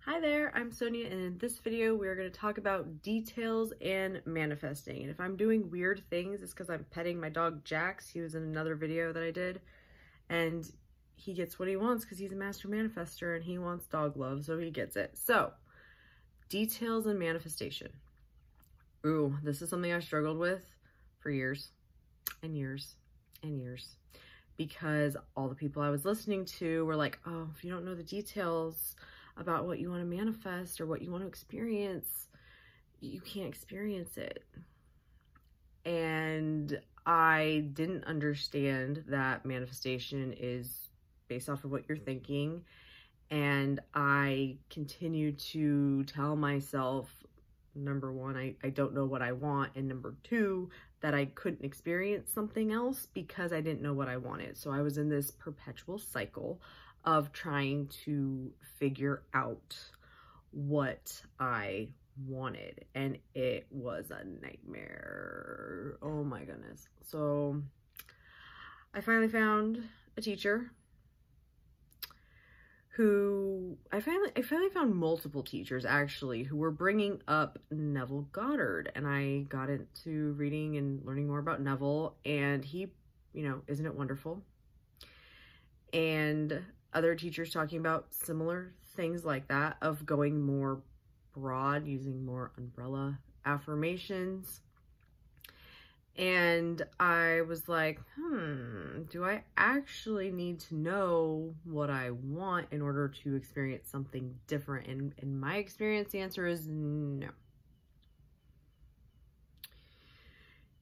Hi there, I'm Sonja, and in this video we're going to talk about details and manifesting. And if I'm doing weird things, it's because I'm petting my dog Jax. He was in another video that I did, and he gets what he wants because he's a master manifester and he wants dog love, so he gets it. So, details and manifestation. Ooh, this is something I struggled with for years and years and years, because all the people I was listening to were like, oh, if you don't know the details about what you want to manifest or what you want to experience, you can't experience it. And I didn't understand that manifestation is based off of what you're thinking. And I continued to tell myself, number one, I don't know what I want, and number two, that I couldn't experience something else because I didn't know what I wanted. So I was in this perpetual cycle of trying to figure out what I wanted, and it was a nightmare. Oh my goodness. So I finally found a teacher who I finally found multiple teachers actually who were bringing up Neville Goddard, and I got into reading and learning more about Neville, and he, isn't it wonderful? And other teachers talking about similar things like that, of going more broad, using more umbrella affirmations. And I was like, do I actually need to know what I want in order to experience something different? And in my experience, the answer is no.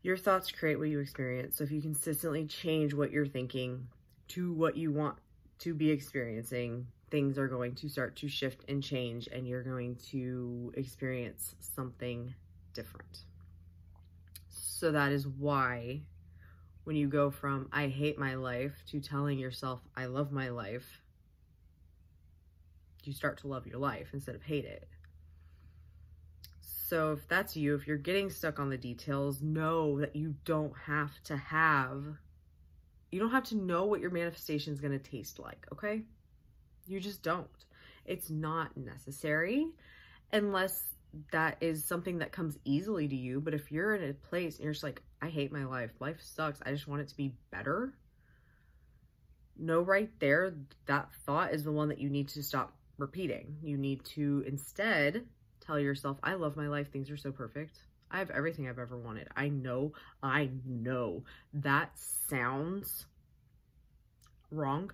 Your thoughts create what you experience. So if you consistently change what you're thinking to what you want to be experiencing, things are going to start to shift and change, and you're going to experience something different. So that is why when you go from I hate my life to telling yourself I love my life, you start to love your life instead of hate it. So if that's you, if you're getting stuck on the details, know that you don't have to know what your manifestation is going to taste like, okay? You just don't. It's not necessary unless that is something that comes easily to you. But if you're in a place and you're just like, I hate my life, life sucks, I just want it to be better, know right there, that thought is the one that you need to stop repeating. You need to instead tell yourself, I love my life, things are so perfect, I have everything I've ever wanted. I know that sounds wrong.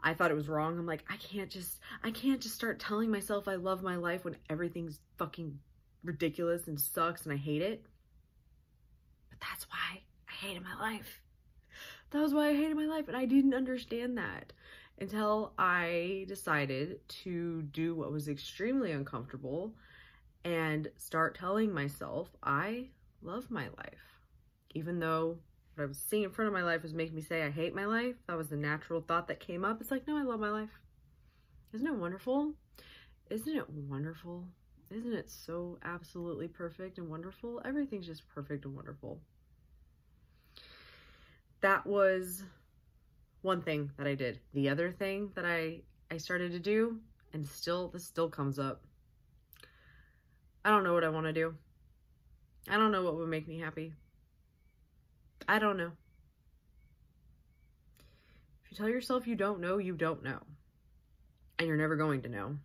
I thought it was wrong. I'm like, I can't just start telling myself I love my life when everything's fucking ridiculous and sucks and I hate it. But that's why I hated my life. That was why I hated my life. And I didn't understand that until I decided to do what was extremely uncomfortable and start telling myself I love my life. Even though what I was seeing in front of my life was making me say I hate my life, that was the natural thought that came up. It's like, no, I love my life. Isn't it wonderful? Isn't it wonderful? Isn't it so absolutely perfect and wonderful? Everything's just perfect and wonderful. That was one thing that I did. The other thing that I started to do, and this still comes up, I don't know what I want to do. I don't know what would make me happy. I don't know. If you tell yourself you don't know, you don't know. And you're never going to know.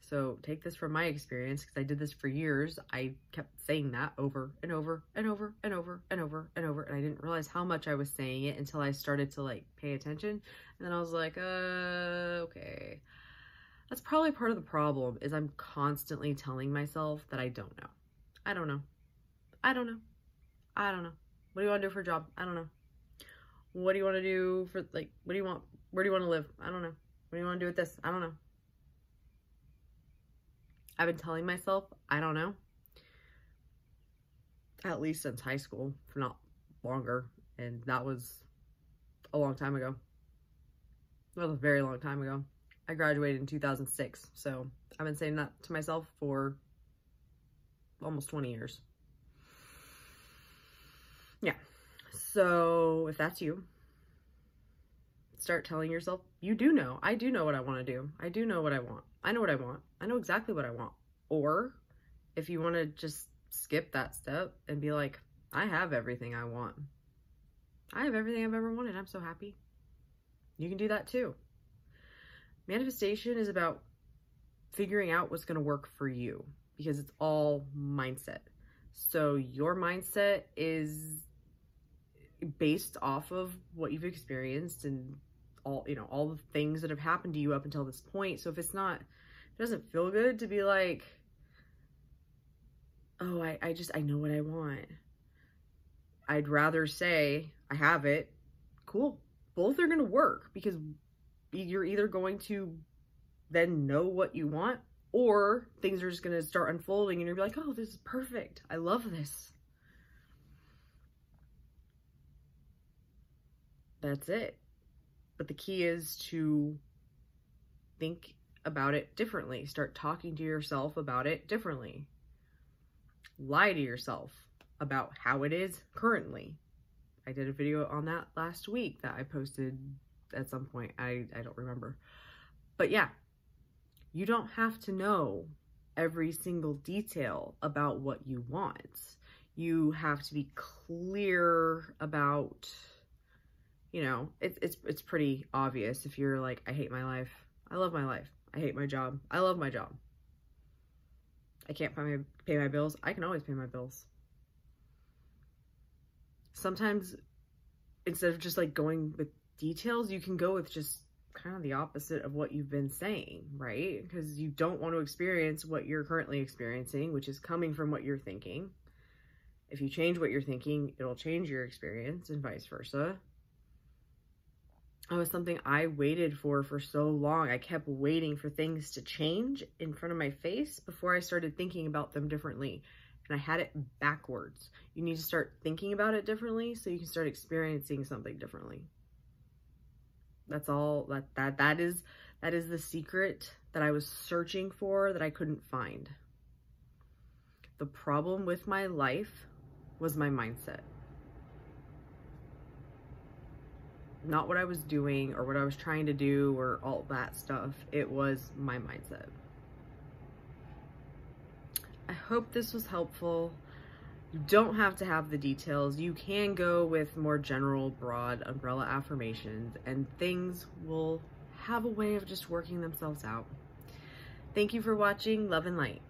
So take this from my experience, because I did this for years. I kept saying that over and over and over and over and over and over. And I didn't realize how much I was saying it until I started to pay attention. And then I was like, okay. That's probably part of the problem, is I'm constantly telling myself that I don't know. I don't know. I don't know. I don't know. What do you want to do for a job? I don't know. What do you want to do for, what do you want? Where do you want to live? I don't know. What do you want to do with this? I don't know. I've been telling myself, I don't know, at least since high school, if not longer. And that was a long time ago. That was a very long time ago. I graduated in 2006. So I've been saying that to myself for almost 20 years. Yeah. So if that's you, start telling yourself You do know. I do know what I want to do. I do know what I want. I know what I want. I know exactly what I want. Or if you want to just skip that step and be like, I have everything I want. I have everything I've ever wanted. I'm so happy. You can do that too. Manifestation is about figuring out what's going to work for you, because it's all mindset. So your mindset is based off of what you've experienced and all, you know, all the things that have happened to you up until this point. So if it's not, it doesn't feel good to be like, oh, I know what I want. I'd rather say I have it. Cool. Both are going to work, because you're either going to then know what you want, or things are just going to start unfolding and you're like, oh, this is perfect. I love this. That's it. But the key is to think about it differently. Start talking to yourself about it differently. Lie to yourself about how it is currently. I did a video on that last week that I posted at some point. I don't remember. But yeah, you don't have to know every single detail about what you want. You have to be clear about, you know, it's pretty obvious if you're like, I hate my life. I love my life. I hate my job. I love my job. I can't pay my bills. I can always pay my bills. Sometimes instead of just like going with details, you can go with just kind of the opposite of what you've been saying, right? Because you don't want to experience what you're currently experiencing, which is coming from what you're thinking. If you change what you're thinking, it'll change your experience, and vice versa. That was something I waited for so long. I kept waiting for things to change in front of my face before I started thinking about them differently. And I had it backwards. You need to start thinking about it differently so you can start experiencing something differently. That's all. That is the secret that I was searching for that I couldn't find. The problem with my life was my mindset. Not what I was doing or what I was trying to do or all that stuff. It was my mindset. I hope this was helpful. You don't have to have the details. You can go with more general, broad umbrella affirmations, and things will have a way of just working themselves out. Thank you for watching. Love and light.